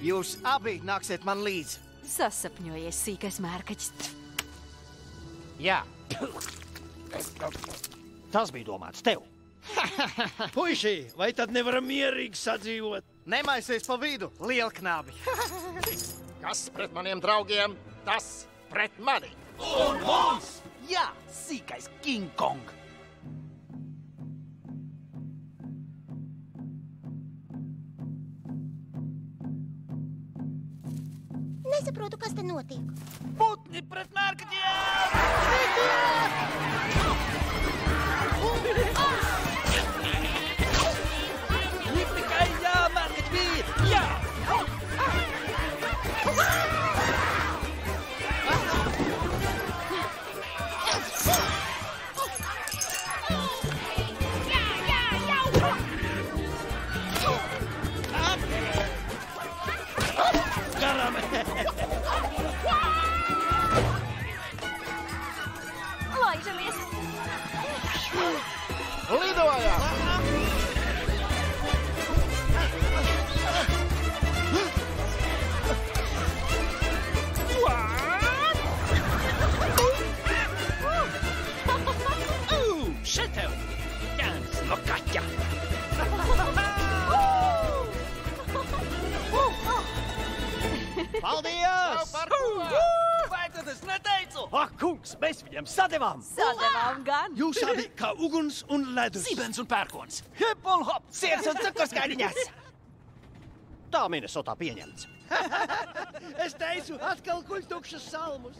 Jūs abi nāksiet man līdzi. Sasapņojies, sīkais mērkaķis. Jā. Tas bija domāts tev. Puiši, vai tad nevaram mierīgi sadzīvot? Nemaisies pa vidu, lielknābi. Kas pret maniem draugiem, tas pret mani. Un mums! Jā, sīkais King Kong. Nesaprotu, kas te notiek. Putni pret mērkaķiem! Tikai jā, mērkaķi bija! Jā! Laižamies! Lidojam! Šeit tev! Ķēns no kaķa! Paldies! Vai tad es neteicu? Ak, kungs, mēs viņam sadevām! Sadevām gan! Jūs abi kā uguns un ledus. Zibens un pērkons! Hip un hop! Sirds un cukurskaidiņas! Tā Minnesotā pieņemts. Es teicu, atkal kuļtukšas salmus.